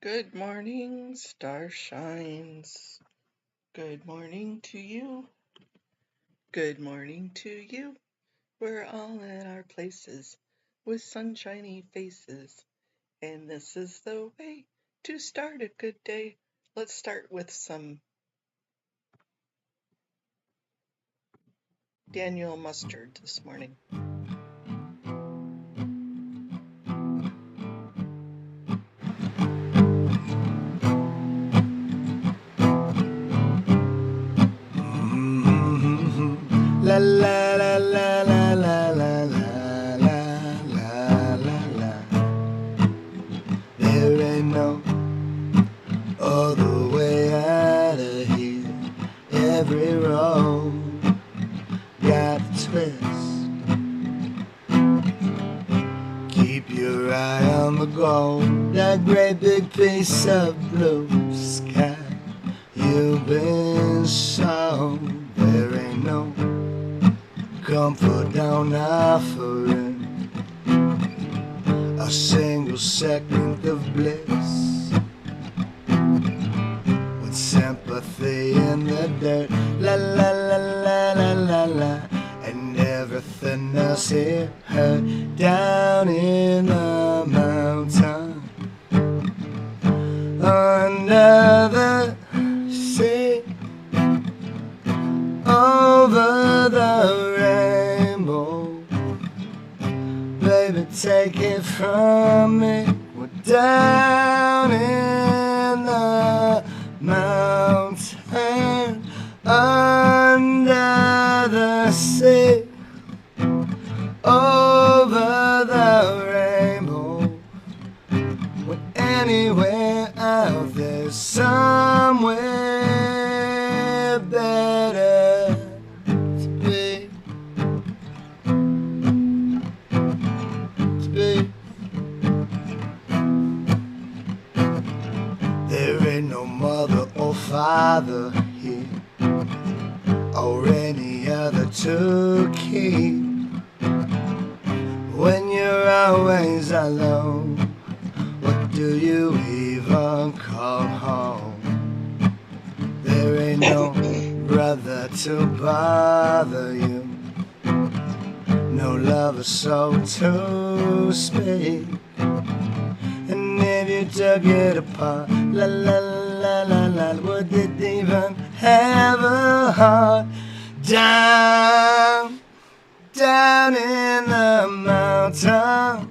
Good morning, star shines. Good morning to you. Good morning to you. We're all in our places with sunshiny faces, and this is the way to start a good day. Let's start with some Daniel Mustard this morning. La la la la la la la la la la la. There ain't no other way out of here. Every road got a twist. Keep your eye on the goal, that great big piece of blue sky you've been shown. There ain't no comfort down offering a single second of bliss with sympathy in the dirt. La la la la la la la. And everything else here hurt down in the mountain under the sea, over the rainbow. Baby, take it from me. We're down in the mountain under the sea, over the rainbow. We're anywhere out there, somewhere better to be. There ain't no mother or father here, or any other to keep. When you're always alone, what do you even call home? There ain't no brother to bother you, no lover so to speak. And if you took it apart, la la la la la, would it even have a heart? Down, down in the mountain,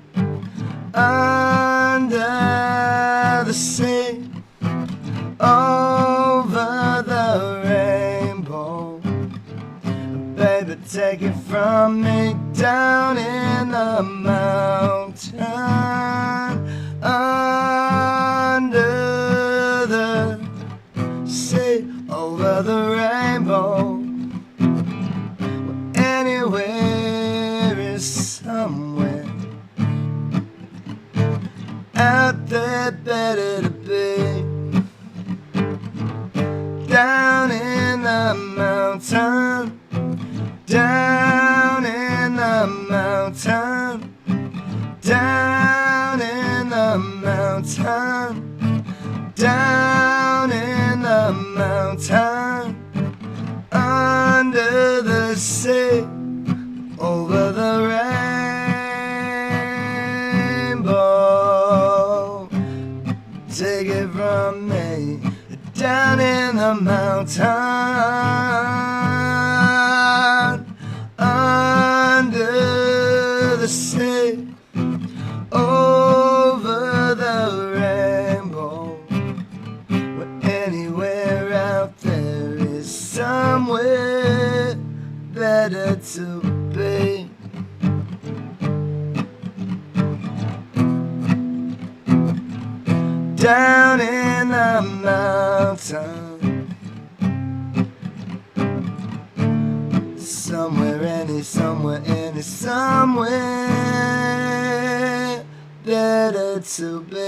under the sea, over the rainbow. Baby, take it from me, down in the mountain, under the sea, over the rainbow. Anywhere is somewhere out there better to be. Down in the mountain, down in the mountain, down in the mountain, down in the mountain, under the sea, over the rainbow. Take it from me, down in the mountain, under the sea, over the rainbow. Where anywhere out there is somewhere better to be. Down in the mountain, somewhere, somewhere better to be.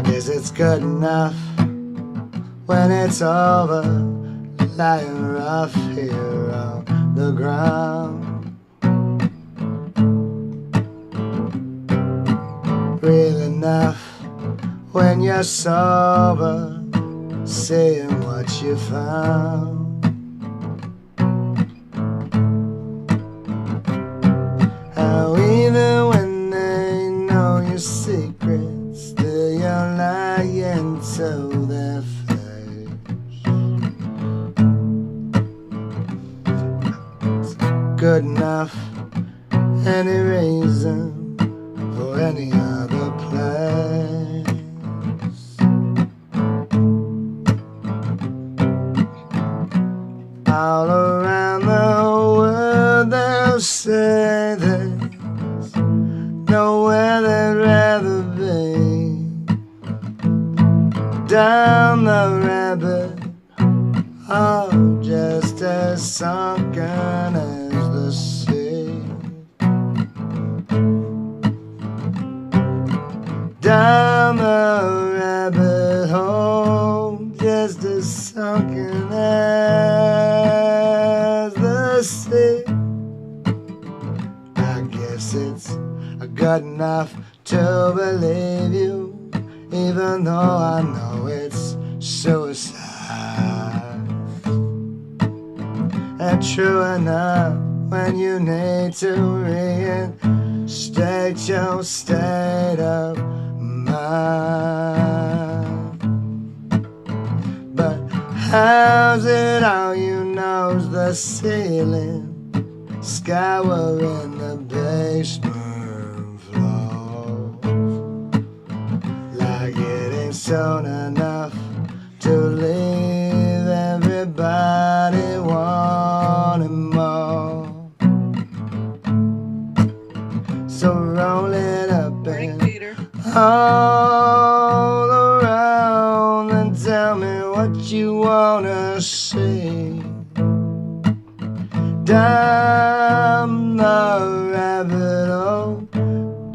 guess it's good enough when it's over, lying rough here on the ground. Real enough when you're sober, seeing what you found. How even when they know your secrets, still you're lying to their face. It's good enough, any reason for any other place. All around the world they'll say there's nowhere they'd rather be. Down the rabbit hole, just as sunken as the sea. Down the rabbit hole, just as sunken as the sea. I guess it's good enough to believe you, even though I know it's suicide. And true enough, when you need to reinstate your state of mind. But how's it all you know's the ceiling, sky we're in the basement floor? Like it ain't soon enough to leave everybody wanting more. So roll it up Morning, and Peter. all around and tell me what you wanna see. Down the rabbit hole,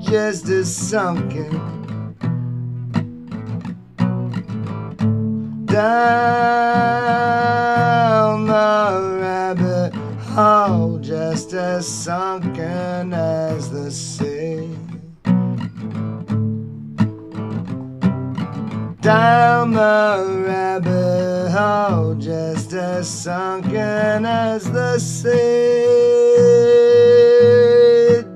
just as sunken. Down the rabbit hole, just as sunken as the sea. Down the rabbit hole, just as sunken as the sea.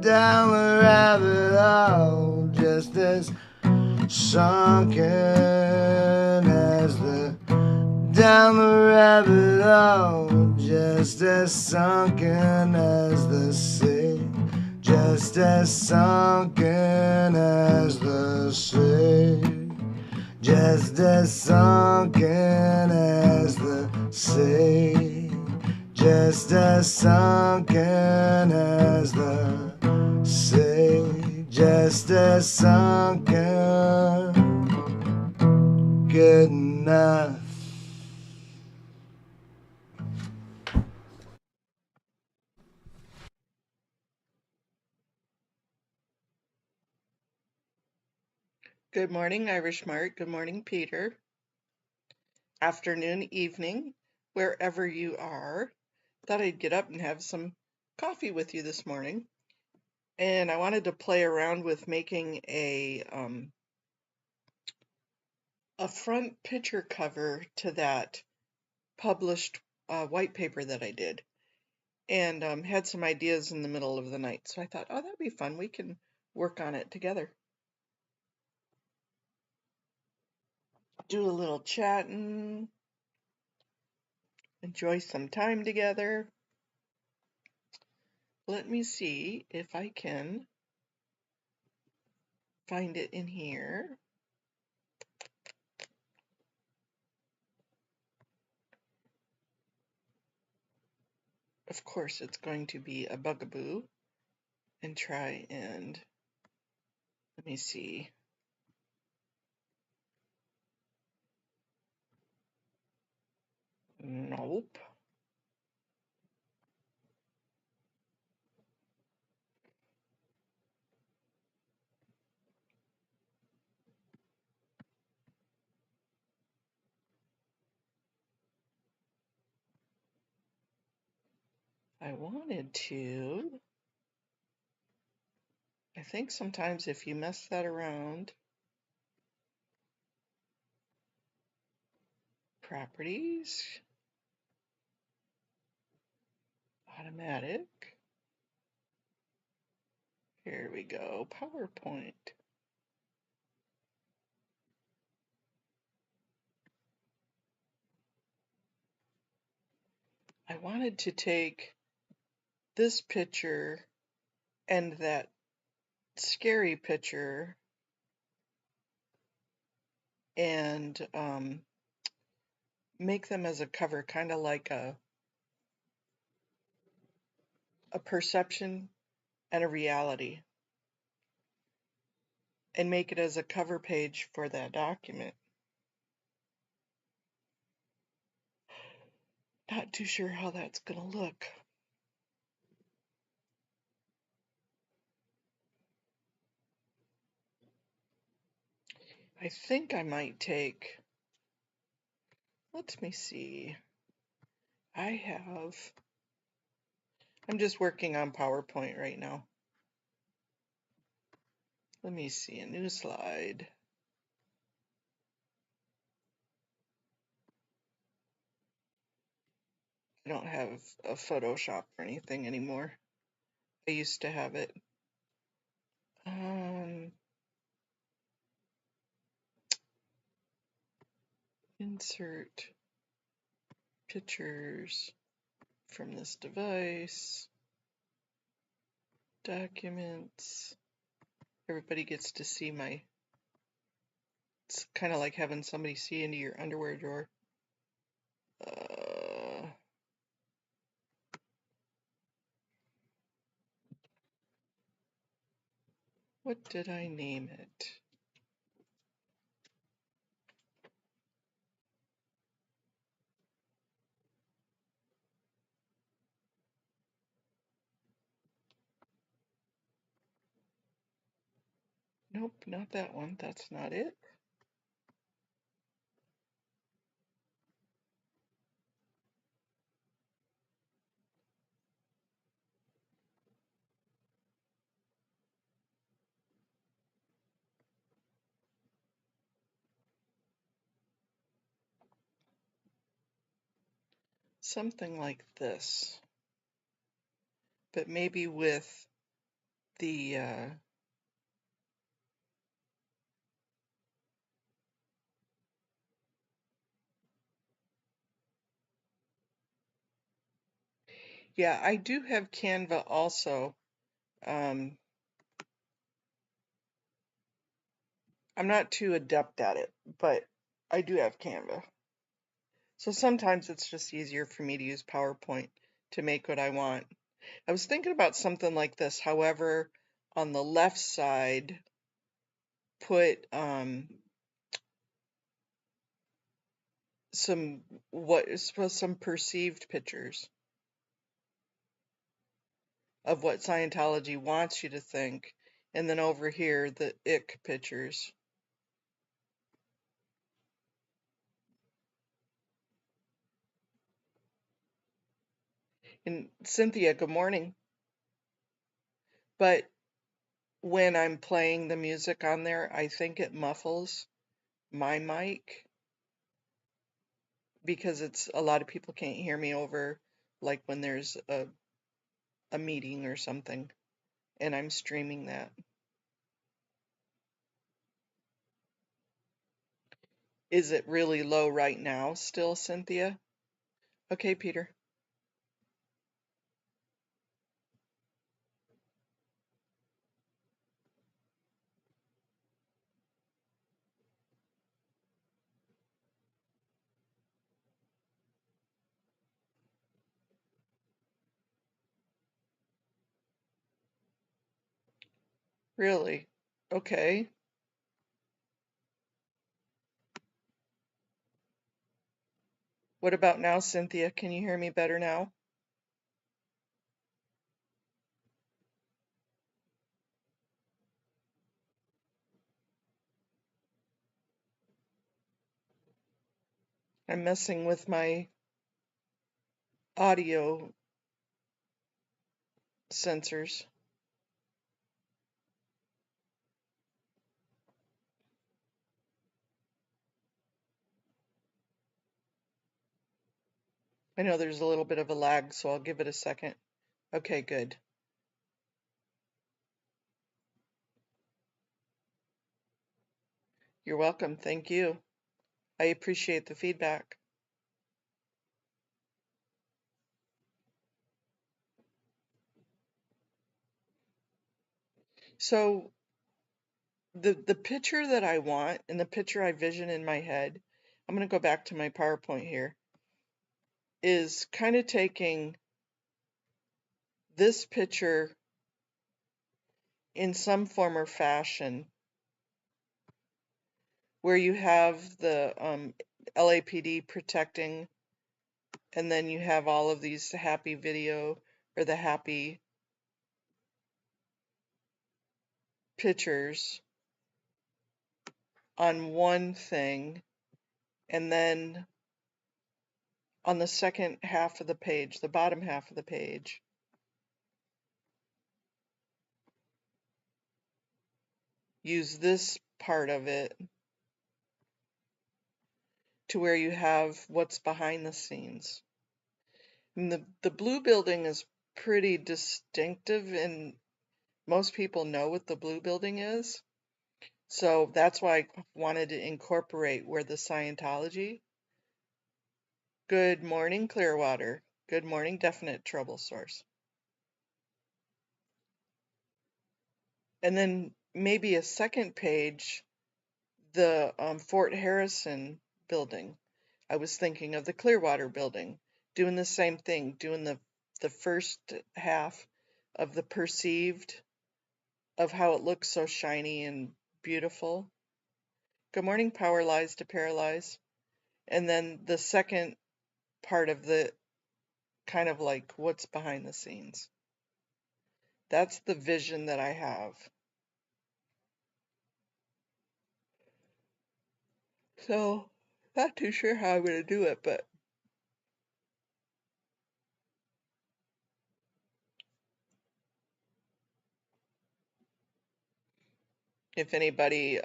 Down the rabbit hole, just as sunken as the. Down the rabbit hole, just as sunken as the sea. Just as sunken as the sea. Just as sunken as the sea. Just as sunken as the sea. Just as sunken. Good enough. Good morning, Irish Mart. Good morning, Peter. Afternoon, evening, wherever you are. Thought I'd get up and have some coffee with you this morning. And I wanted to play around with making a front picture cover to that published white paper that I did, and had some ideas in the middle of the night. So I thought, oh, that'd be fun. We can work on it together. Do a little chatting, enjoy some time together. Let me see if I can find it in here. Of course, it's going to be a bugaboo, and try and, let me see. Nope. I wanted to, I think sometimes if you mess that around, properties, automatic, here we go, PowerPoint. I wanted to take this picture and that scary picture and make them as a cover, kind of like a perception and a reality, and make it as a cover page for that document. Not too sure how that's going to look. I think I might take, let me see, I'm just working on PowerPoint right now. Let me see, a new slide. I don't have a Photoshop or anything anymore. I used to have it. Insert pictures from this device, documents. Everybody gets to see it's kind of like having somebody see into your underwear drawer. What did I name it? Nope, not that one. That's not it. Something like this, but maybe with the yeah, I do have Canva also. I'm not too adept at it, but I do have Canva. So sometimes it's just easier for me to use PowerPoint to make what I want. I was thinking about something like this. However, on the left side, put some perceived pictures of what Scientology wants you to think, and then over here the ick pictures. And Cynthia, good morning. But when I'm playing the music on there, I think it muffles my mic because it's a lot of people can't hear me over, like when there's a meeting or something and I'm streaming that. Is it really low right now still, Cynthia? Okay, Peter. Really? Okay. What about now, Cynthia? Can you hear me better now? I'm messing with my audio sensors. I know there's a little bit of a lag, so I'll give it a second. Okay, good. You're welcome. Thank you. I appreciate the feedback. So the picture that I want and the picture I vision in my head, I'm going to go back to my PowerPoint here, is kind of taking this picture in some form or fashion where you have the LAPD protecting, and then you have all of these happy video or the happy pictures on one thing, and then on the second half of the page, the bottom half of the page, use this part of it to where you have what's behind the scenes. And the blue building is pretty distinctive, and most people know what the blue building is. So that's why I wanted to incorporate where the Scientology. Good morning, Clearwater. Good morning, Definite Trouble Source. And then maybe a second page, the Fort Harrison building. I was thinking of the Clearwater building, doing the same thing, doing the first half of the perceived of how it looks so shiny and beautiful. Good morning, Power Lies to Paralyze. And then the second part of the kind of like what's behind the scenes. That's the vision that I have. So, not too sure how I'm going to do it, but if anybody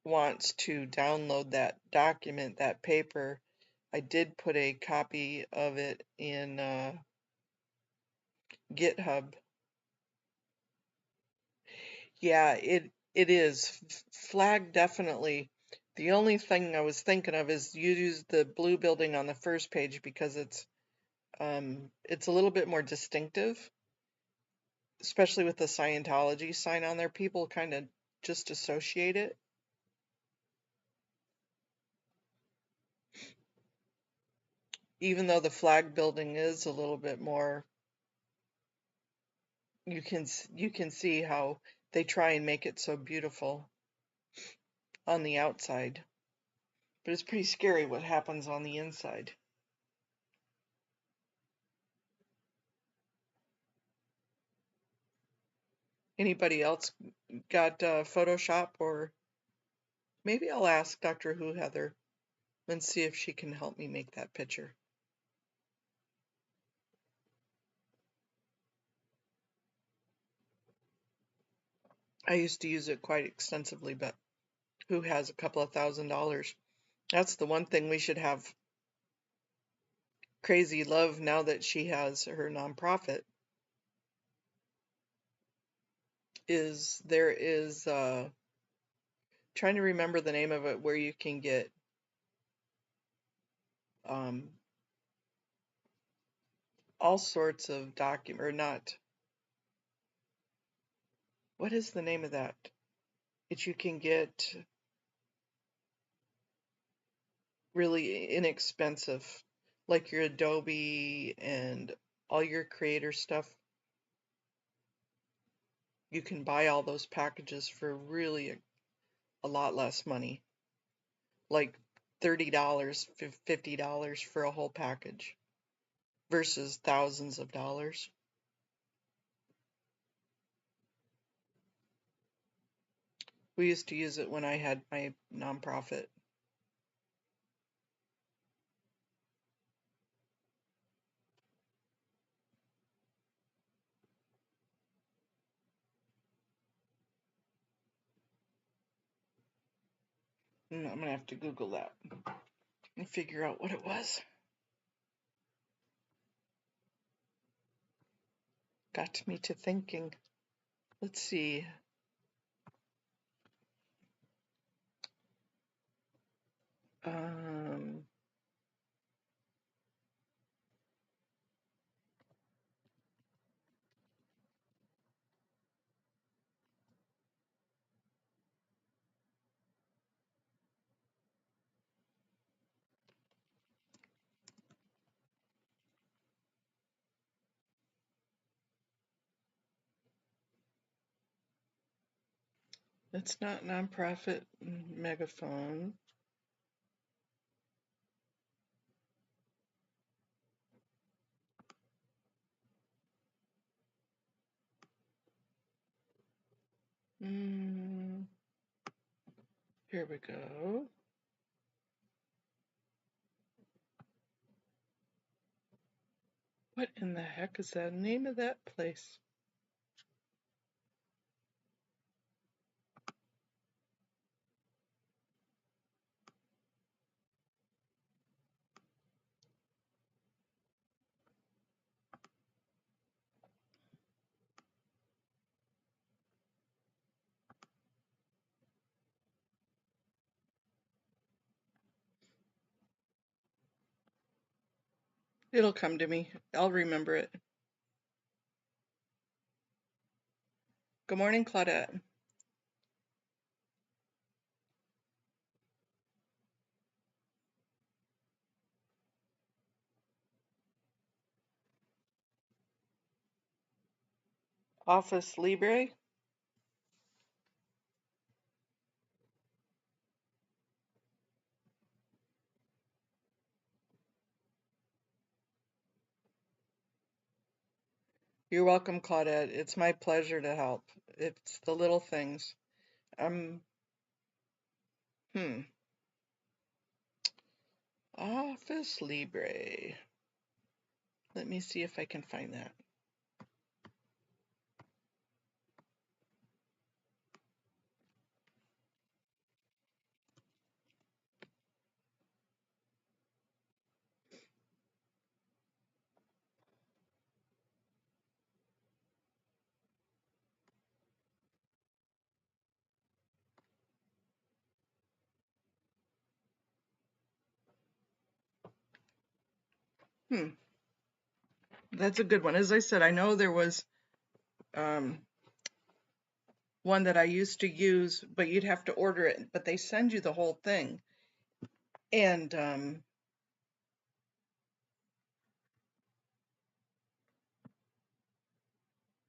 wants to download that document, that paper, I did put a copy of it in GitHub. Yeah, it is. Flag definitely. The only thing I was thinking of is you use the blue building on the first page because it's a little bit more distinctive, especially with the Scientology sign on there. People kind of just associate it. Even though the flag building is a little bit more, you can see how they try and make it so beautiful on the outside. But it's pretty scary what happens on the inside. Anybody else got Photoshop, or maybe I'll ask Dr. Who Heather and see if she can help me make that picture. I used to use it quite extensively, but who has a couple of $1,000? That's the one thing we should have Crazy Love now that she has her nonprofit. There is trying to remember the name of it, where you can get all sorts of or not. What is the name of that? You can get really inexpensive, like your Adobe and all your creator stuff. You can buy all those packages for really a lot less money, like $30, $50 for a whole package versus thousands of dollars. We used to use it when I had my nonprofit. I'm going to have to Google that and figure out what it was. Got me to thinking. Let's see. It's not nonprofit megaphone. Here we go. What in the heck is the name of that place? It'll come to me. I'll remember it. Good morning, Claudette. Office Libre. You're welcome, Claudette. It's my pleasure to help. It's the little things. Office Libre. Let me see if I can find that. That's a good one. As I said, I know there was one that I used to use, but you'd have to order it, but they send you the whole thing. And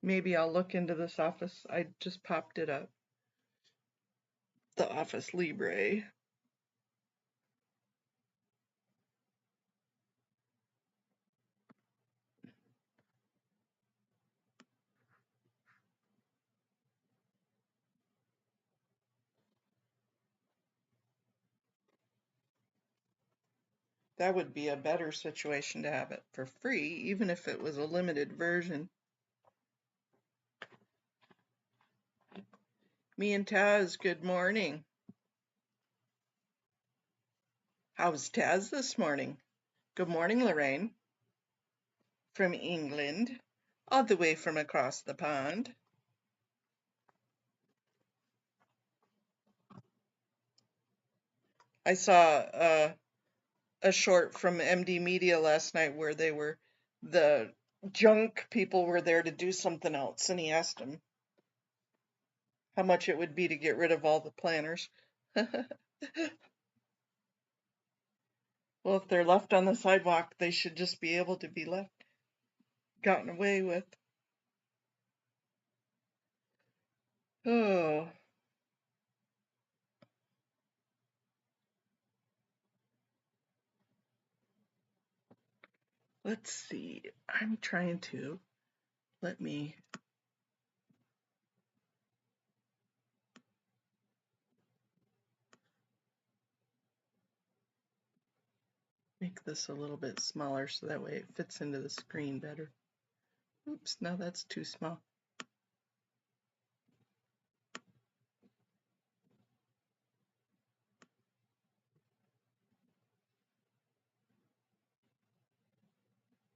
maybe I'll look into this Office. I just popped it up. The Office Libre. That would be a better situation to have it for free, even if it was a limited version. Me and Taz, good morning. How's Taz this morning? Good morning, Lorraine. From England, all the way from across the pond. I saw a short from MD Media last night where the junk people were there to do something else, and he asked them how much it would be to get rid of all the planners. Well, if they're left on the sidewalk, they should just be able to be gotten away with. Oh. Let's see. I'm trying to let me make this a little bit smaller so that way it fits into the screen better. Oops, now that's too small.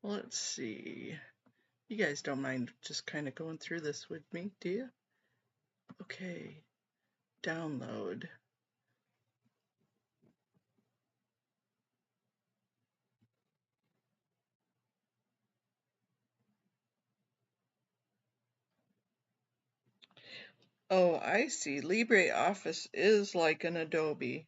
Let's see. You guys don't mind just kind of going through this with me, do you? Okay, download. Oh, I see. LibreOffice is like an Adobe.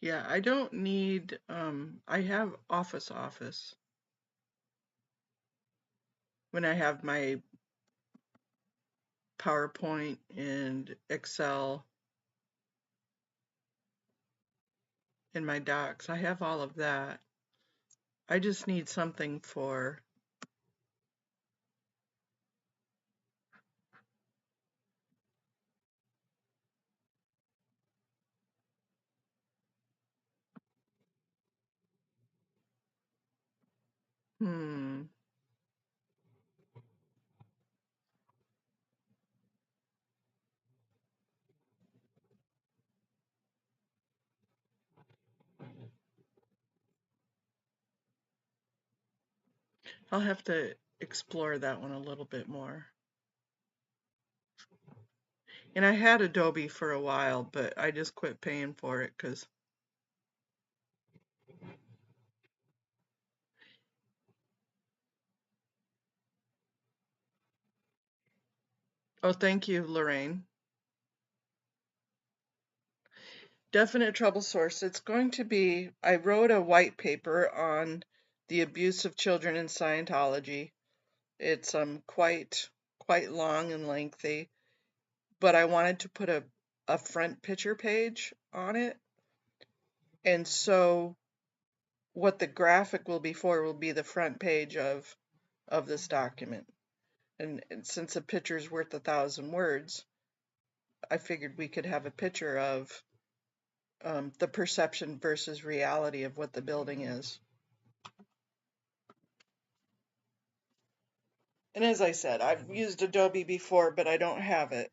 Yeah, I don't need, I have Office when I have my PowerPoint and Excel and my docs. I have all of that. I just need something for, hmm, I'll have to explore that one a little bit more. And I had Adobe for a while, but I just quit paying for it because, oh, thank you, Lorraine. Definite trouble source. It's going to be, I wrote a white paper on the abuse of children in Scientology. It's quite long and lengthy, but I wanted to put a front picture page on it. And so what the graphic will be for will be the front page of this document. And since a picture's worth 1,000 words, I figured we could have a picture of the perception versus reality of what the building is. And as I said, I've used Adobe before, but I don't have it.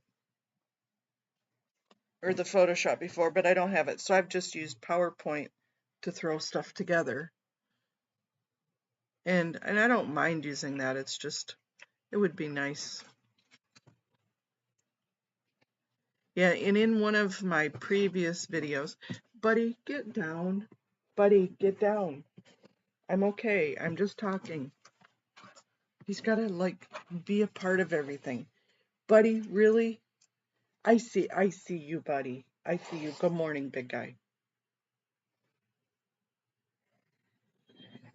Or the Photoshop before, but I don't have it. So I've just used PowerPoint to throw stuff together. And I don't mind using that. It's just, it would be nice. Yeah, and in one of my previous videos, buddy, get down. Buddy, get down. I'm okay. I'm just talking. He's got to like be a part of everything. Buddy, really? I see you, buddy. I see you. Good morning, big guy.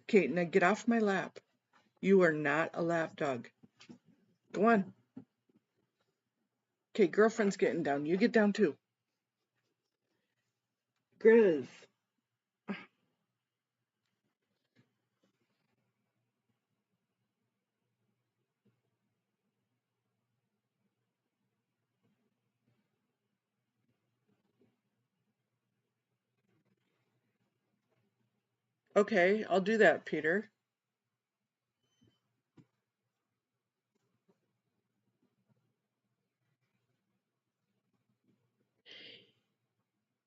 Okay, now get off my lap. You are not a lap dog. Go on. Okay, girlfriend's getting down. You get down too. Grizz. Okay, I'll do that, Peter.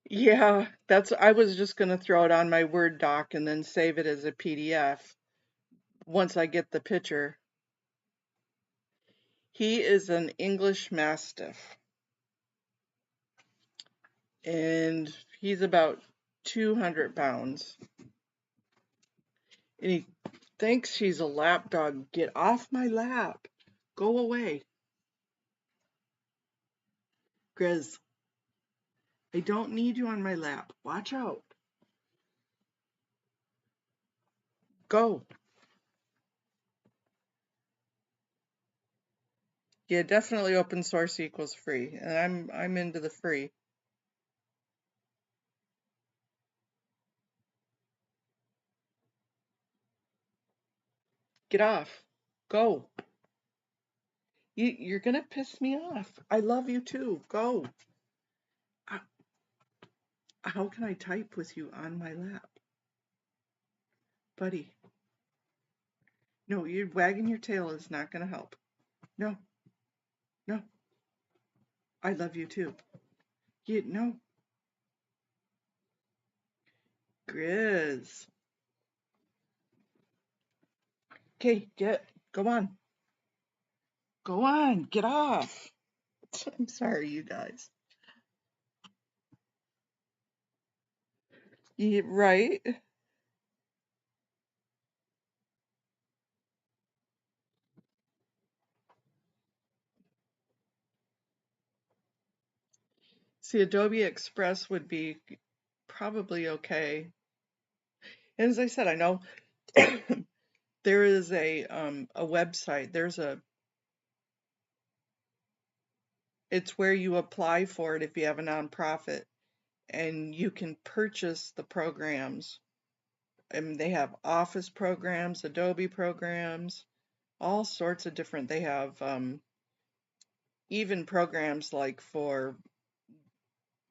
Yeah, I was just going to throw it on my Word doc and then save it as a PDF once I get the picture. He is an English Mastiff. And he's about 200 pounds. And he thinks he's a lap dog. Get off my lap. Go away. Grizz, I don't need you on my lap. Watch out. Go. Yeah, definitely open source equals free. And I'm into the free. Get off. Go. You're gonna piss me off. I love you too. Go. How can I type with you on my lap? Buddy. No, you're wagging your tail is not gonna help. No. No. I love you too. No. Grizz. Okay, go on. Go on, get off. I'm sorry, you guys. Right? See, Adobe Express would be probably okay. And as I said, I know there is a website. It's where you apply for it if you have a nonprofit, and you can purchase the programs. And they have Office programs, Adobe programs, all sorts of different. They have even programs like for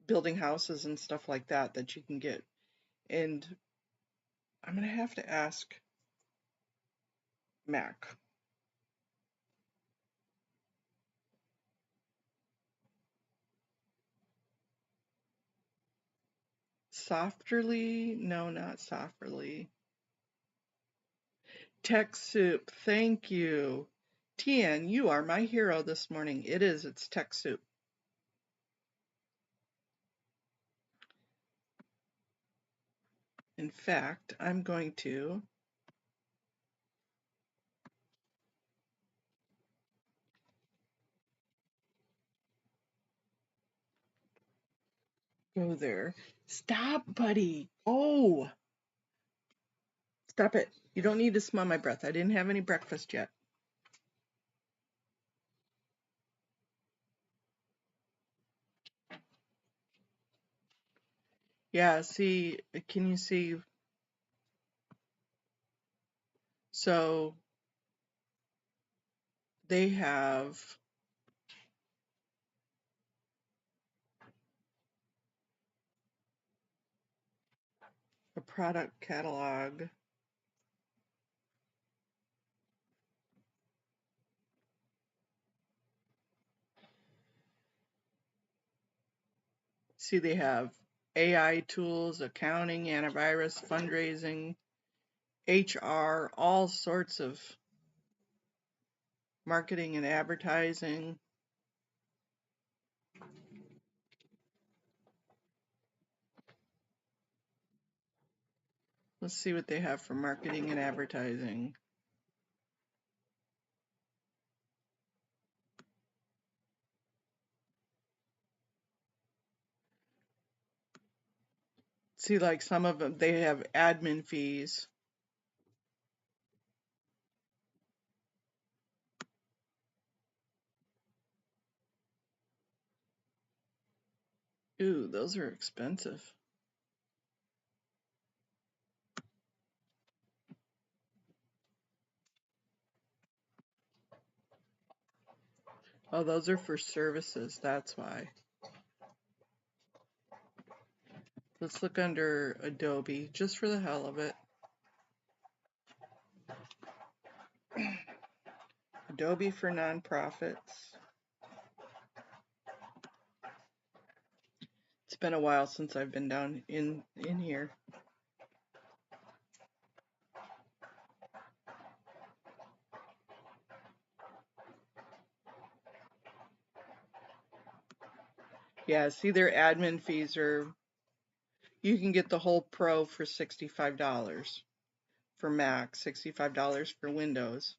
building houses and stuff like that that you can get. And I'm gonna have to ask Mac. Softly? No, not Softly. TechSoup, thank you. Tian, you are my hero this morning. It's TechSoup. In fact, I'm going to go there. Stop, buddy. Oh, stop it. You don't need to smell my breath. I didn't have any breakfast yet. Yeah, see, can you see? So they have a product catalog. See, they have AI tools, accounting, antivirus, fundraising, HR, all sorts of marketing and advertising. Let's see what they have for marketing and advertising. See, like some of them, they have admin fees. Ooh, those are expensive. Oh, those are for services, that's why. Let's look under Adobe, just for the hell of it. Adobe for nonprofits. It's been a while since I've been down in here. Yeah, see, their admin fees are, you can get the whole Pro for $65 for Mac, $65 for Windows.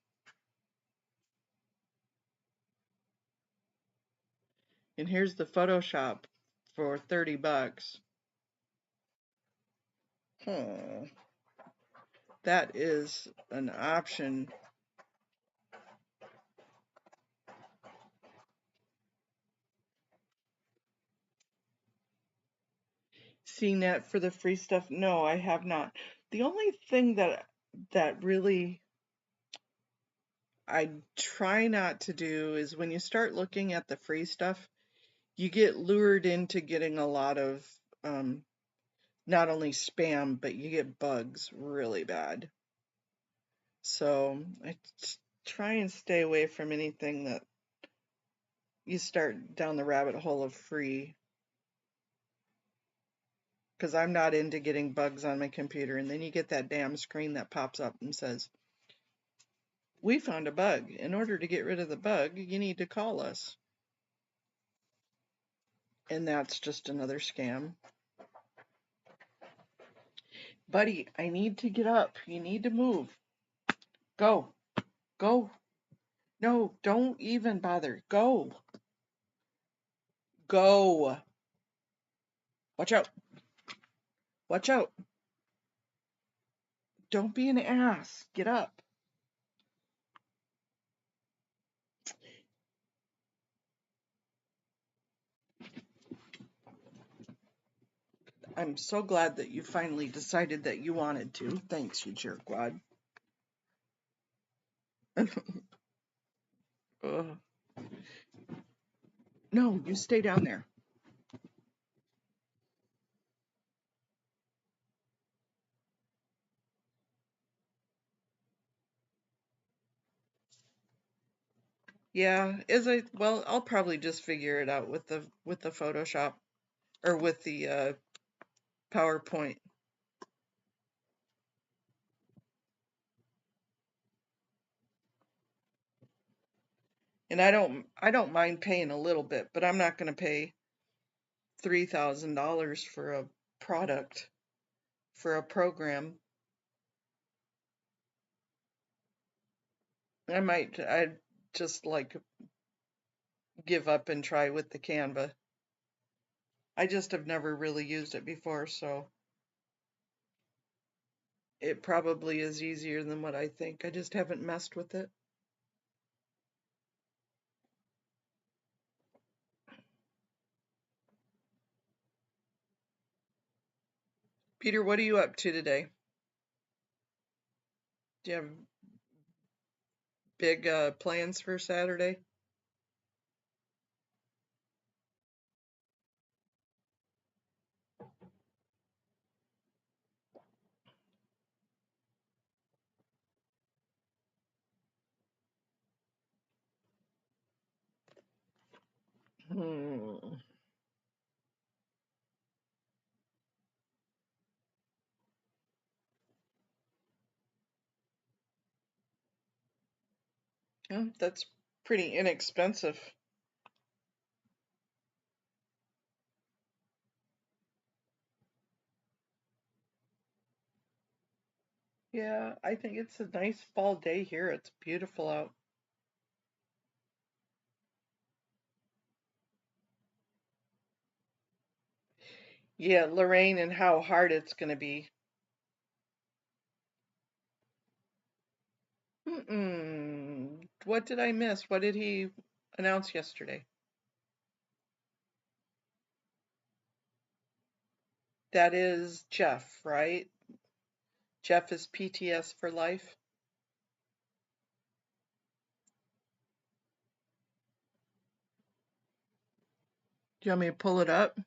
And here's the Photoshop for $30. Oh, that is an option. CNET for the free stuff? No, I have not. The only thing that really I try not to do is when you start looking at the free stuff, you get lured into getting a lot of not only spam, but you get bugs really bad. So I try and stay away from anything that you start down the rabbit hole of free, because I'm not into getting bugs on my computer. And then you get that damn screen that pops up and says, "We found a bug. In order to get rid of the bug, you need to call us." And that's just another scam. Buddy, I need to get up. You need to move. Go. Go. No, don't even bother. Go. Go. Watch out. Watch out. Don't be an ass. Get up. I'm so glad that you finally decided that you wanted to. Thanks, you jerkwad. No, you stay down there. Yeah, well, I'll probably just figure it out with the Photoshop or with the PowerPoint. And I don't mind paying a little bit, but I'm not going to pay $3,000 for a product, for a program. I'd just like give up and try with the Canva. I just have never really used it before, so it probably is easier than what I think. I just haven't messed with it. Peter, what are you up to today? Do you have big plans for Saturday? Oh, that's pretty inexpensive. Yeah, I think it's a nice fall day here. It's beautiful out. Yeah, Lorraine, and how hard it's going to be. What did I miss? What did he announce yesterday? That is Jeff, right? Jeff is PTS for life. Do you want me to pull it up?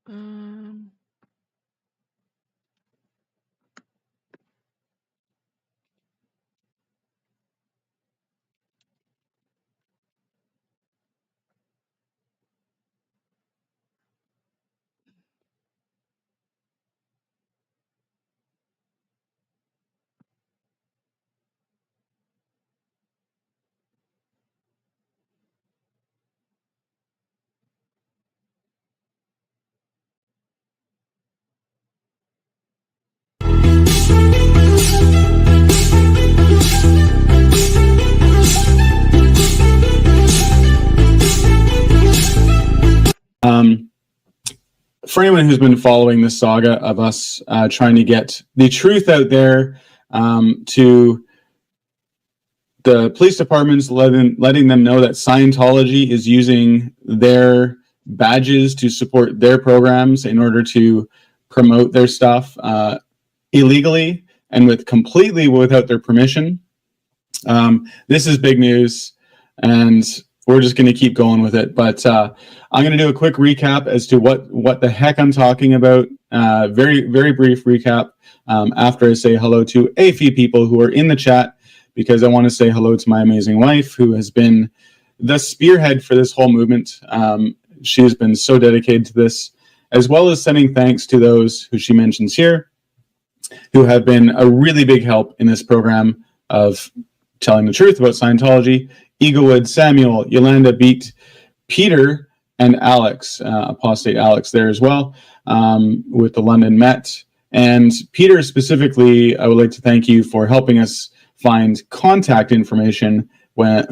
Um, For anyone who's been following the saga of us trying to get the truth out there to the police departments, letting them know that Scientology is using their badges to support their programs in order to promote their stuff illegally, and with completely without their permission. This is big news, and we're just going to keep going with it. But I'm going to do a quick recap as to what the heck I'm talking about. Very, very brief recap after I say hello to a few people who are in the chat, because I want to say hello to my amazing wife, who has been the spearhead for this whole movement. She has been so dedicated to this, as well as sending thanks to those who she mentions here, who have been a really big help in this program of telling the truth about Scientology. Eaglewood, Samuel, Yolanda, Beat, Peter, and Alex, Apostate Alex there as well, with the London Met. And Peter specifically, I would like to thank you for helping us find contact information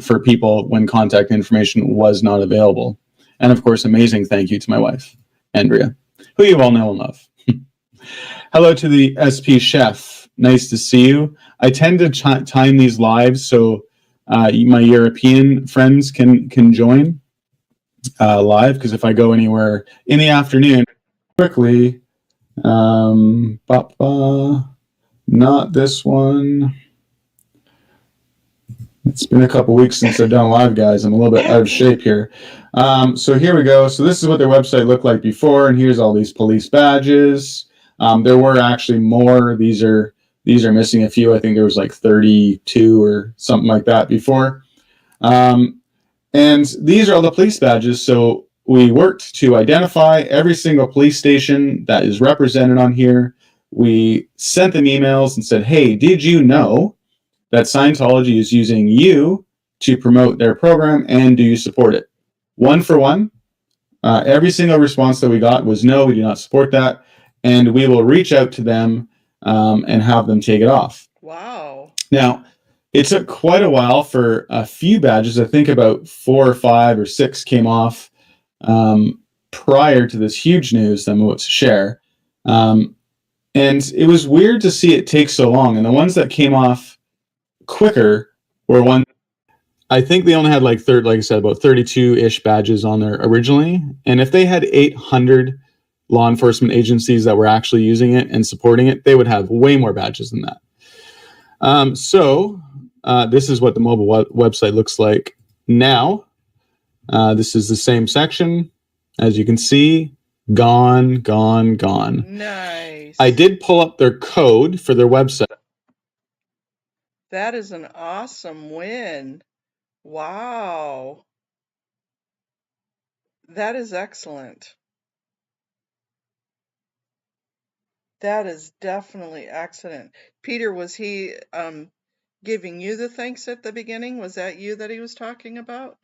for people when contact information was not available. And of course, amazing thank you to my wife, Andrea, who you all know and love. Hello to the SP Chef. Nice to see you. I tend to time these lives so my European friends can join live, because if I go anywhere in the afternoon, quickly, not this one. It's been a couple weeks since I've done live, guys. I'm a little bit out of shape here. So here we go. So this is what their website looked like before, and here's all these police badges. There were actually more. These are missing a few. I think there was like 32 or something like that before. And these are all the police badges. So we worked to identify every single police station that is represented on here. We sent them emails and said, hey, did you know that Scientology is using you to promote their program, and do you support it? One for one. Every single response that we got was no, we do not support that. And we will reach out to them and have them take it off. Wow. Now, it took quite a while for a few badges. I think about 4 or 5 or 6 came off prior to this huge news that I'm about to share. And it was weird to see it take so long. And the ones that came off quicker were one. I think they only had like I said, about 32-ish badges on there originally. And if they had 800 law enforcement agencies that were actually using it and supporting it, they would have way more badges than that. So this is what the mobile website looks like now. This is the same section. As you can see, gone. Nice. I did pull up their code for their website. That is an awesome win. Wow. That is excellent. That is definitely excellent. Peter, was he giving you the thanks at the beginning? Was that you that he was talking about?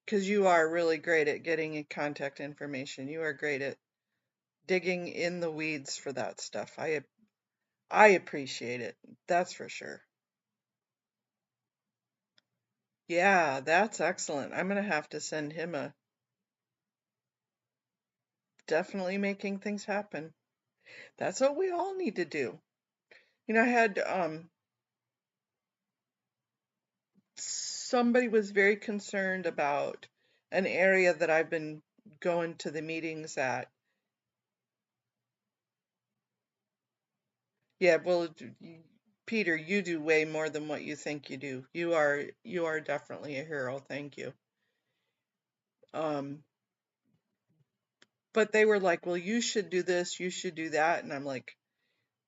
Because you are really great at getting contact information. You are great at digging in the weeds for that stuff. I appreciate it. That's for sure. Yeah, that's excellent. I'm going to have to send him a definitely making things happen. That's what we all need to do. You know, I had somebody was very concerned about an area that I've been going to the meetings at. Yeah, well, Peter, you do way more than what you think you do. You are definitely a hero. Thank you. But they were like, well, you should do this, you should do that. And I'm like,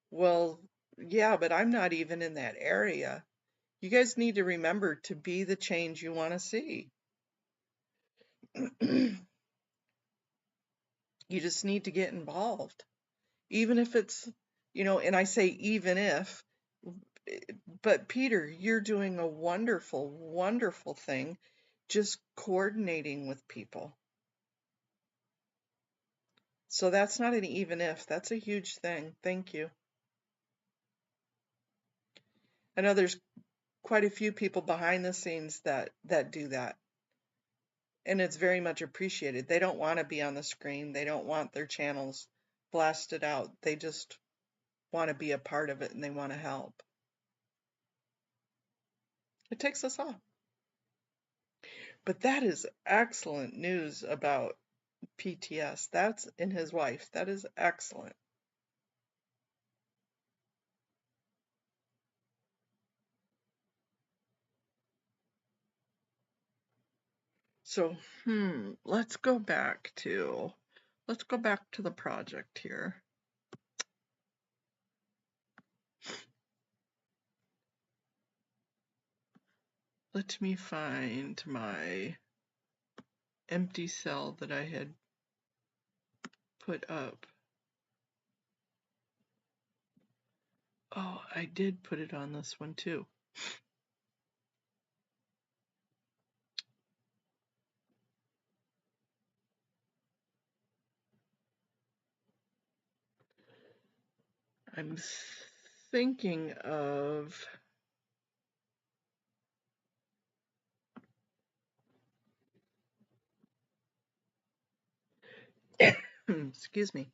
well, yeah, but I'm not even in that area. You guys need to remember to be the change you want to see. You just need to get involved. Even if it's, and I say even if, but Peter, you're doing a wonderful, wonderful thing, just coordinating with people. So that's not an even if, that's a huge thing. Thank you. I know there's quite a few people behind the scenes that do that. And it's very much appreciated. They don't want to be on the screen. They don't want their channels blasted out. They just want to be a part of it and they want to help. It takes us all. But that is excellent news about PTS. That's in his wife. That is excellent. So, let's go back to the project here. Let me find my empty cell that I had put up. Oh, I did put it on this one too. I'm thinking of excuse me.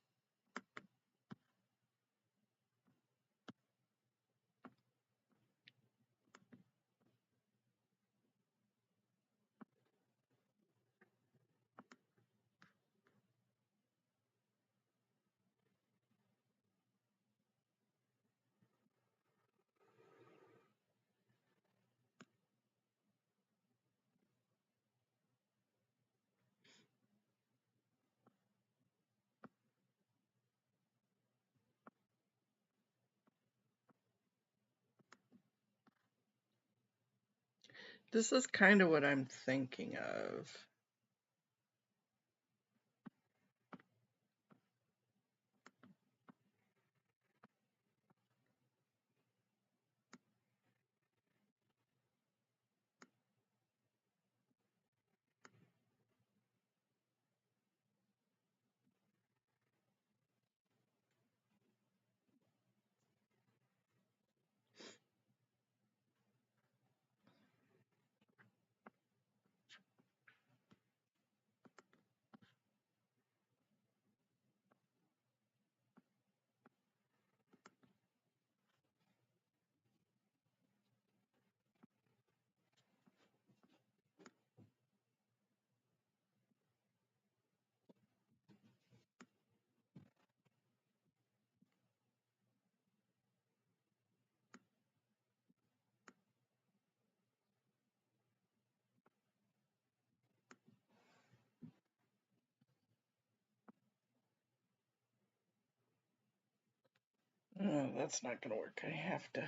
This is kind of what I'm thinking of. Oh, that's not going to work. I have to.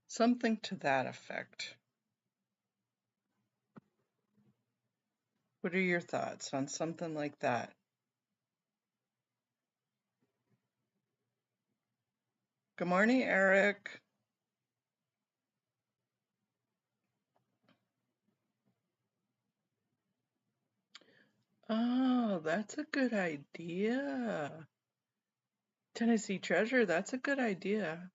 Something to that effect. What are your thoughts on something like that? Good morning, Eric. Oh, that's a good idea. Tennessee Treasure, that's a good idea.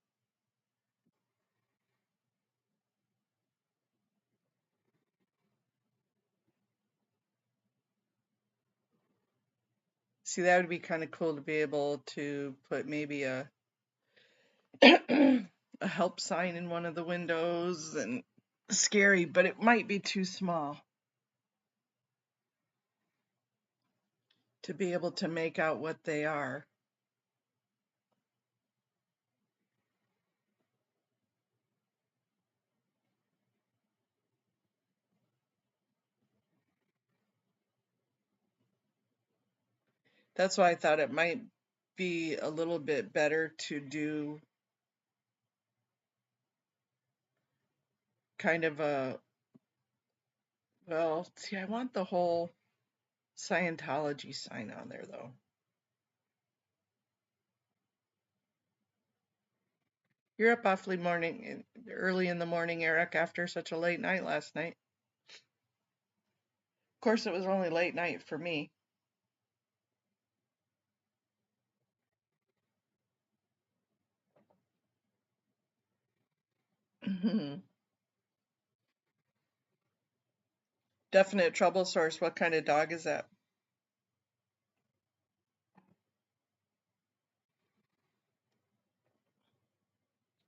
See, that would be kind of cool to be able to put maybe a a help sign in one of the windows, and scary, but it might be too small to be able to make out what they are. That's why I thought it might be a little bit better to do kind of a, well, see, I want the whole Scientology sign on there though. You're up awfully early in the morning, Eric, after such a late night last night. Of course, it was only late night for me. Definite trouble source. What kind of dog is that?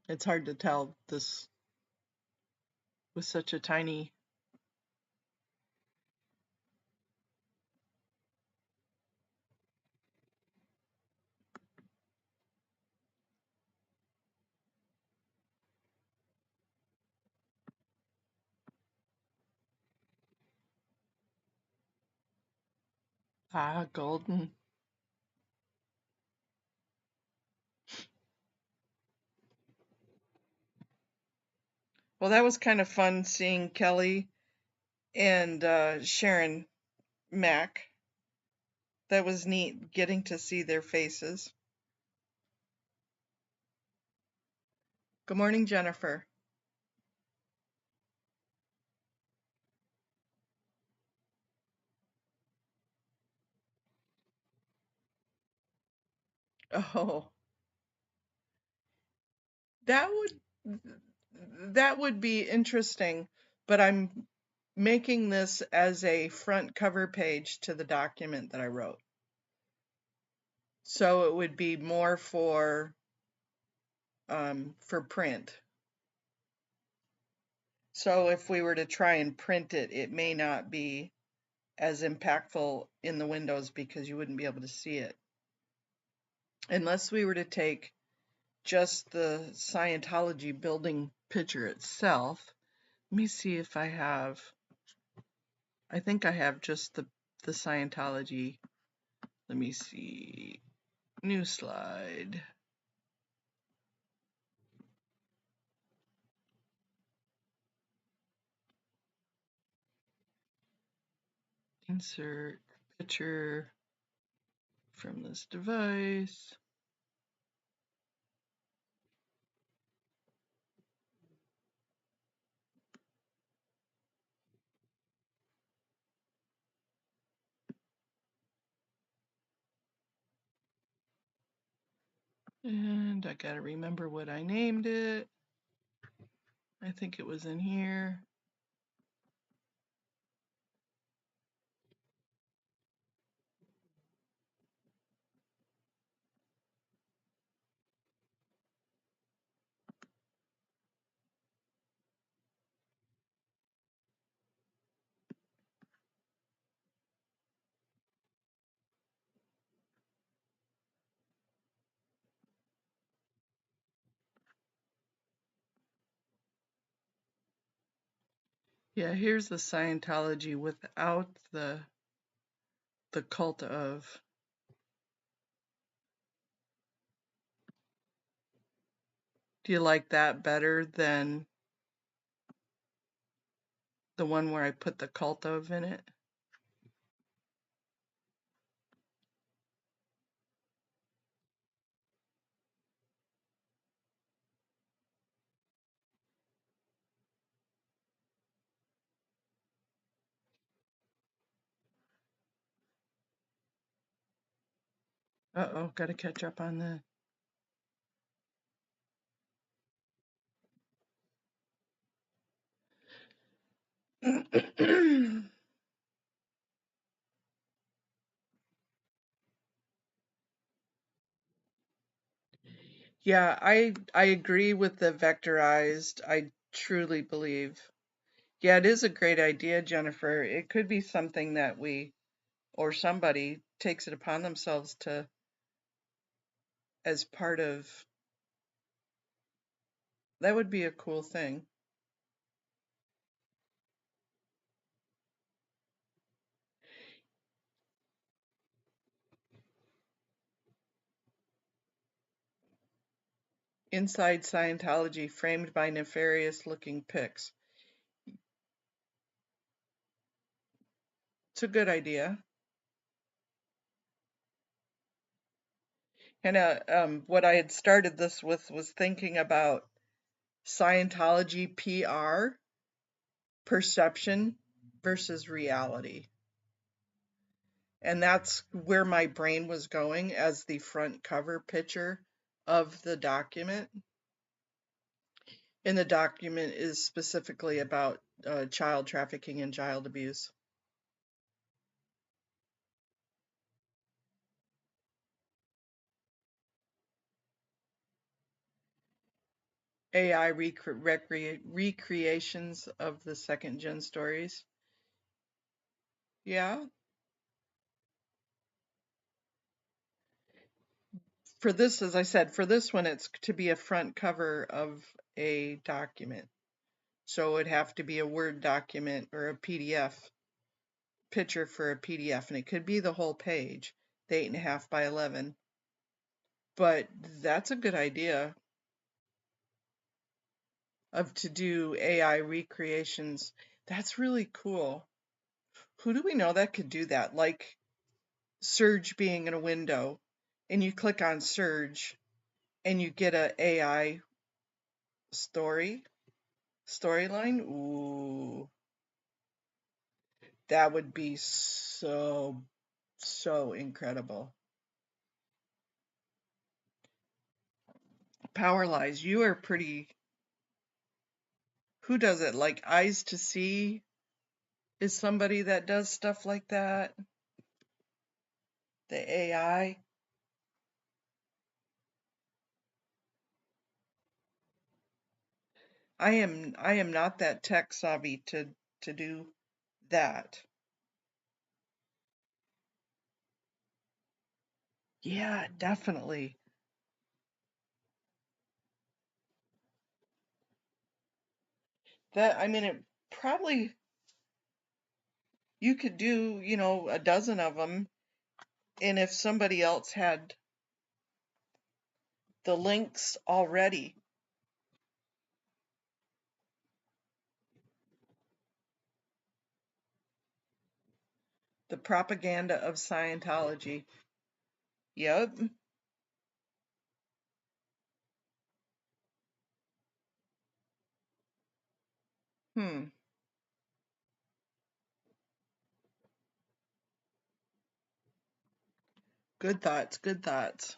It's hard to tell this with such a tiny. Ah, golden. Well, that was kind of fun seeing Kelly and Sharon Mack. That was neat getting to see their faces. Good morning, Jennifer. Oh, that would be interesting, but I'm making this as a front cover page to the document that I wrote. So it would be more for print. So if we were to try and print it, it may not be as impactful in the windows because you wouldn't be able to see it. Unless we were to take just the Scientology building picture itself. Let me see if I think I have just the Scientology. Let me see. New slide. Insert picture from this device. And I gotta remember what I named it. I think it was in here. Yeah, here's the Scientology without the cult of. Do you like that better than the one where I put the cult of in it? Uh-oh, gotta catch up on the. Yeah, I agree with the vectorized. I truly believe. Yeah, it is a great idea, Jennifer. It could be something that we or somebody takes it upon themselves to as part of. That would be a cool thing. Inside Scientology framed by nefarious looking pics. It's a good idea. And what I had started this with was thinking about Scientology PR, perception versus reality. And that's where my brain was going as the front cover picture of the document. And the document is specifically about child trafficking and child abuse. AI recreations of the second gen stories. Yeah. For this, as I said, for this one, it's to be a front cover of a document. So it'd have to be a Word document or a PDF picture for a PDF, and it could be the whole page, the 8.5 by 11. But that's a good idea to do AI recreations. That's really cool. Who do we know that could do that? Like Surge being in a window, and you click on Surge, and you get a AI storyline. Ooh, that would be so incredible. Powerlies, you are pretty. Who does it? Like Eyes to See is somebody that does stuff like that. The AI. I am not that tech savvy to do that. Yeah, definitely. That, I mean, it probably, you could do, a dozen of them, and if somebody else had the links already. The propaganda of Scientology. Yep. Hmm. Good thoughts, good thoughts.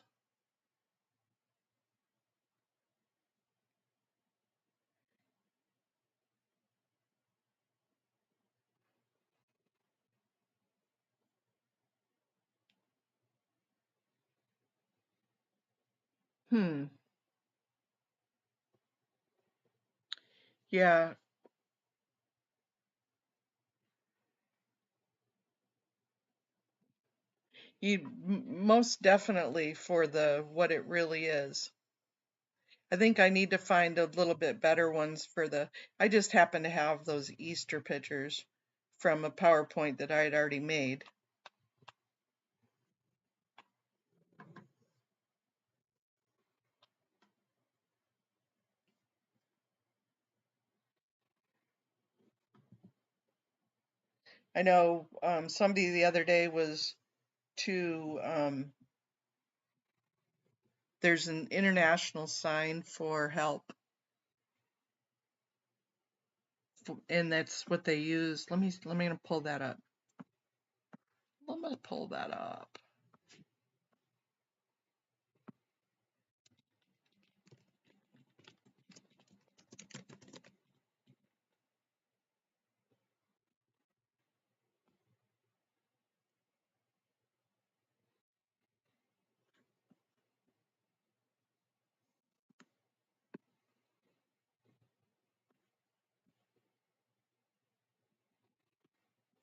Hmm. Yeah, you most definitely for the what it really is. I think I need to find a little bit better ones for the. I just happen to have those Easter pictures from a PowerPoint that I had already made. I know somebody the other day was to, there's an international sign for help, and that's what they use. Let me pull that up. Let me pull that up.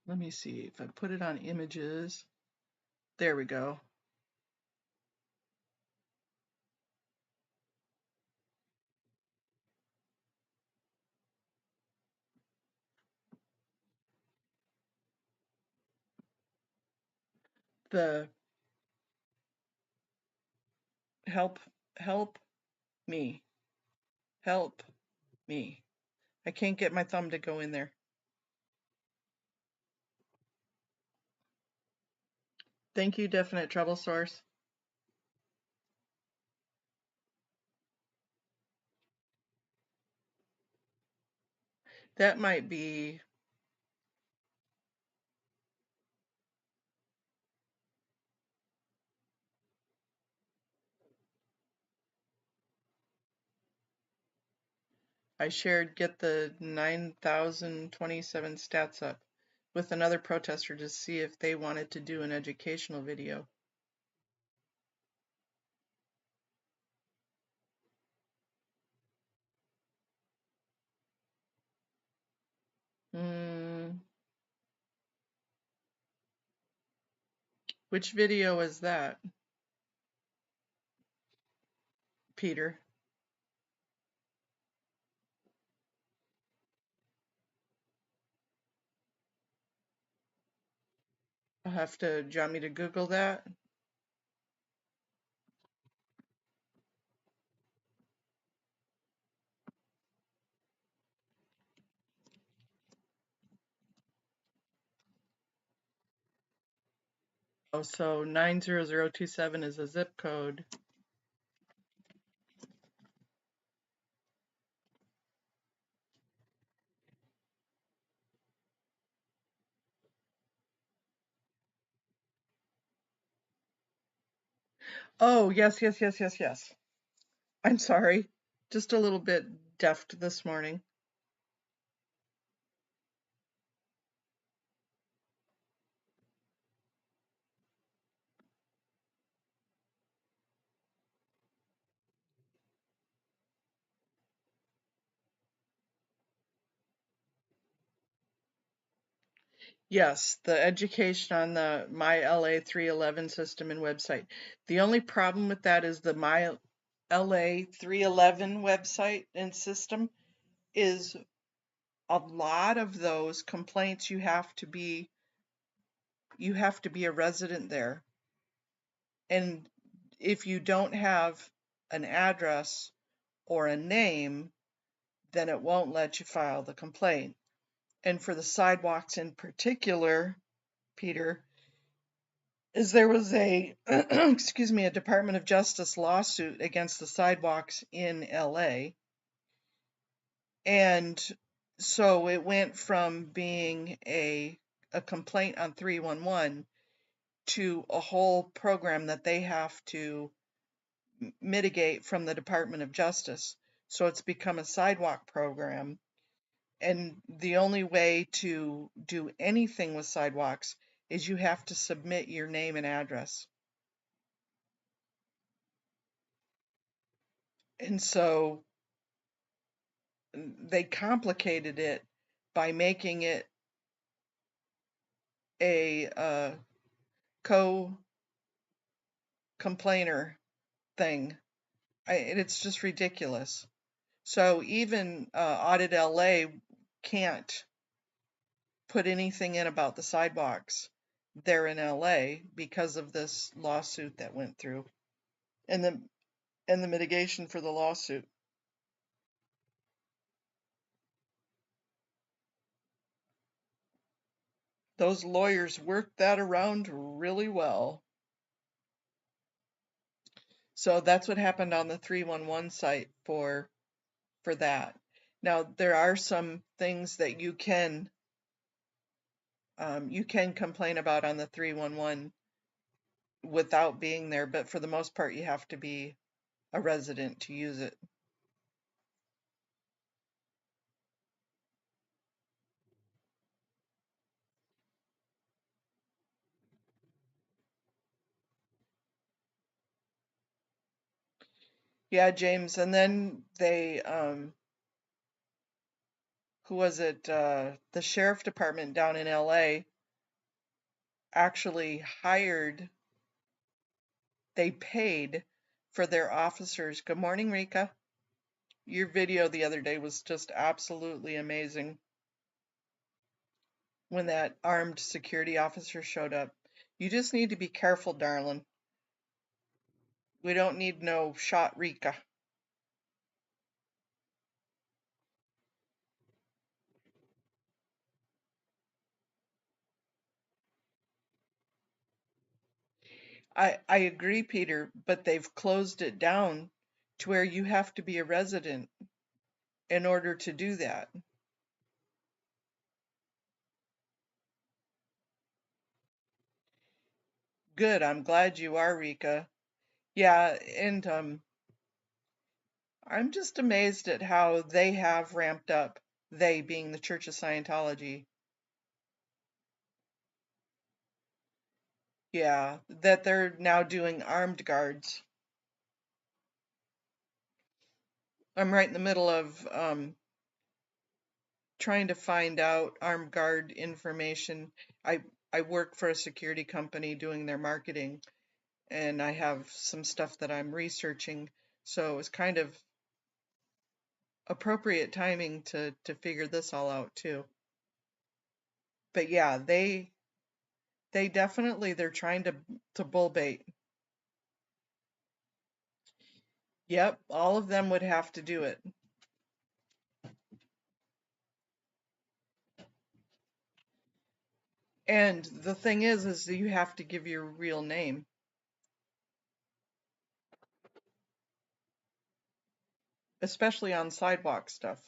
Let me see if I put it on images. There we go. The help help me. Help me. I can't get my thumb to go in there. Thank you, Definite Trouble Source. That might be. I shared get the 9,027 stats up with another protester to see if they wanted to do an educational video. Which video is that, Peter? do you want me to Google that? Oh, so 90027 is a zip code. Oh, yes, yes, yes, yes, yes. I'm sorry. Just a little bit deft this morning. Yes, the education on the My LA 311 system and website. The only problem with that is the My LA 311 website and system is a lot of those complaints you have to be a resident there. And if you don't have an address or a name, then it won't let you file the complaint. And for the sidewalks in particular, Peter, is there was a excuse me, a Department of Justice lawsuit against the sidewalks in LA. And so it went from being a complaint on 311 to a whole program that they have to mitigate from the Department of Justice. So it's become a sidewalk program. And the only way to do anything with sidewalks is you have to submit your name and address. And so they complicated it by making it a co-complainer thing. It's just ridiculous. So even Audit LA can't put anything in about the sidewalks there in LA because of this lawsuit that went through and the mitigation for the lawsuit. Those lawyers worked that around really well. So that's what happened on the 311 site for that. Now there are some things that you can complain about on the 311 without being there, but for the most part you have to be a resident to use it. Yeah, James, and then they who was it? The sheriff department down in LA actually they paid for their officers. Good morning, Rika. Your video the other day was just absolutely amazing when that armed security officer showed up. You just need to be careful, darling. We don't need no shot Rika. I agree, Peter, but they've closed it down to where you have to be a resident in order to do that. Good, I'm glad you are, Rika. Yeah, and I'm just amazed at how they have ramped up, they being the Church of Scientology. Yeah, that they're now doing armed guards. I'm right in the middle of trying to find out armed guard information. I work for a security company doing their marketing, and I have some stuff that I'm researching, so it's kind of appropriate timing to figure this all out too. But yeah, They're trying to bull bait. Yep, all of them would have to do it. And the thing is that you have to give your real name, especially on sidewalk stuff.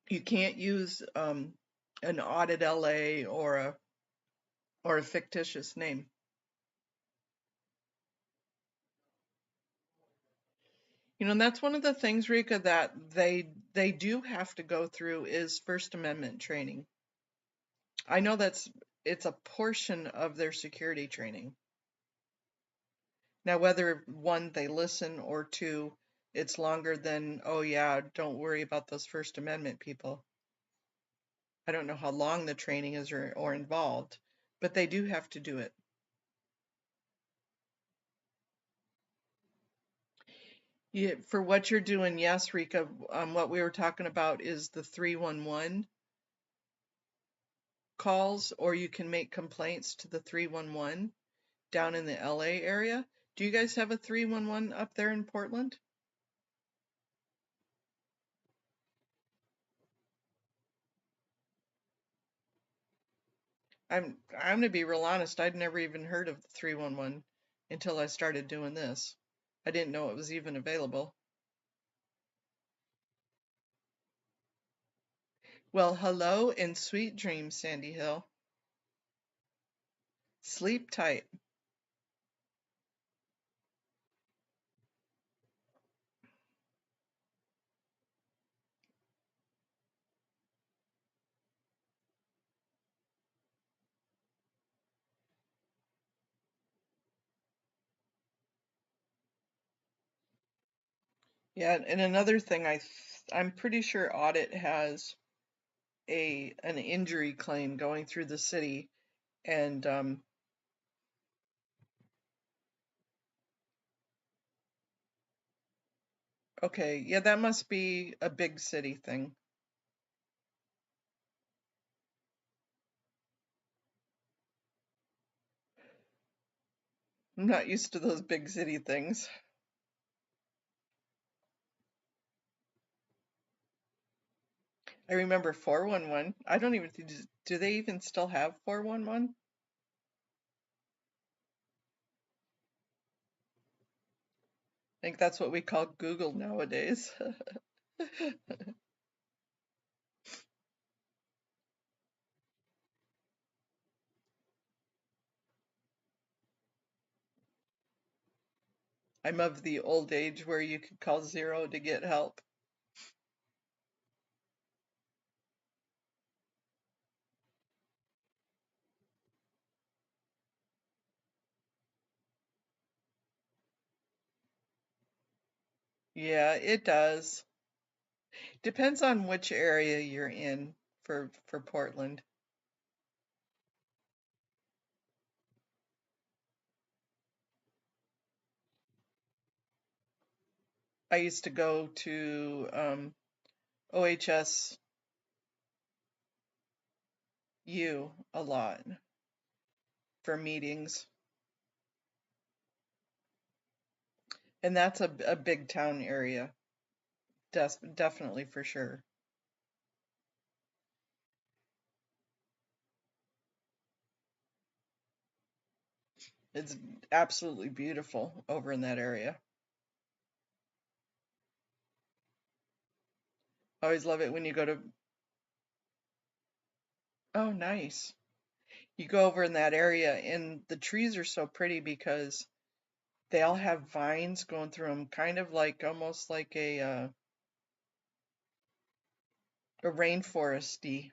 You can't use an audit LA or a fictitious name. You know, and that's one of the things, Rika, that they do have to go through is First Amendment training. I know it's a portion of their security training. Now, whether one, they listen, or two, it's longer than, oh yeah, don't worry about those First Amendment people. I don't know how long the training is or involved, but they do have to do it. Yeah, for what you're doing, yes, Rika, what we were talking about is the 311 calls, or you can make complaints to the 311 down in the LA area. Do you guys have a 311 up there in Portland? I'm gonna be real honest, I'd never even heard of the 311 until I started doing this. I didn't know it was even available. Well, hello and sweet dreams, Sandy Hill. Sleep tight. Yeah, and another thing, I'm pretty sure Audit has an injury claim going through the city, and okay, yeah, that must be a big city thing. I'm not used to those big city things. I remember 411. I don't even do they even still have 411? I think that's what we call Google nowadays. I'm of the old age where you could call 0 to get help. Yeah, it does. Depends on which area you're in for Portland. I used to go to OHSU a lot for meetings, and that's a big town area, definitely for sure. It's absolutely beautiful over in that area. I always love it when you go to, oh, nice. You go over in that area, and the trees are so pretty because they all have vines going through them, kind of like almost like a rainforesty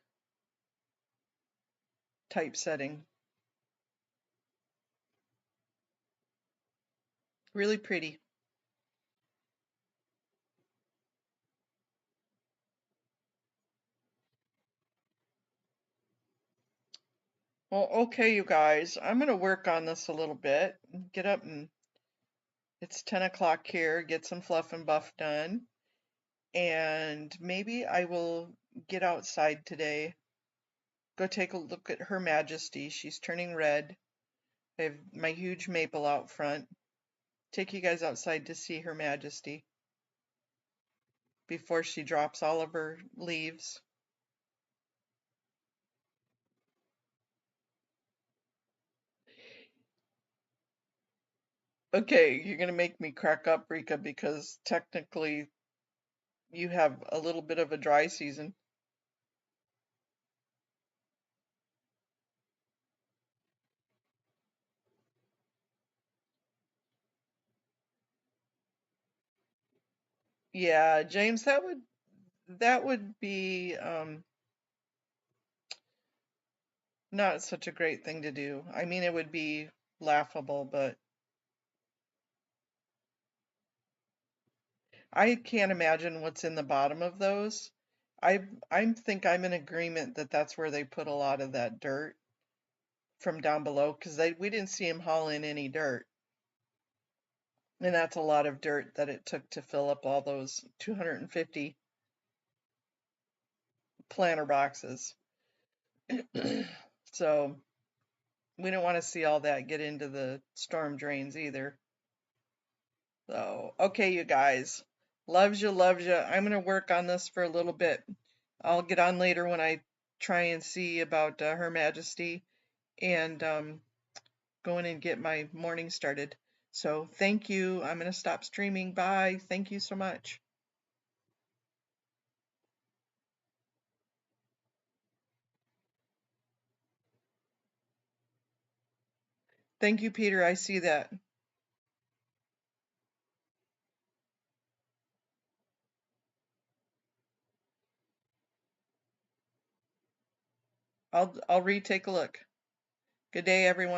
type setting. Really pretty. Well, okay, you guys, I'm gonna work on this a little bit. Get up and it's 10 o'clock here. Get some fluff and buff done, and maybe I will get outside today go take a look at Her Majesty. She's turning red. I have my huge maple out front. Take you guys outside to see Her Majesty before she drops all of her leaves. Okay, you're gonna make me crack up, Rika, because technically you have a little bit of a dry season. Yeah, James, that would be not such a great thing to do. I mean, it would be laughable, but I can't imagine what's in the bottom of those. I think I'm in agreement that that's where they put a lot of that dirt from down below, because we didn't see him haul in any dirt. And that's a lot of dirt that it took to fill up all those 250 planter boxes. So we don't want to see all that get into the storm drains either. So, okay, you guys. Loves you, loves you. I'm going to work on this for a little bit. I'll get on later when I try and see about Her Majesty and go in and get my morning started. So thank you. I'm going to stop streaming. Bye. Thank you so much. Thank you, Peter. I see that. I'll retake a look. Good day, everyone.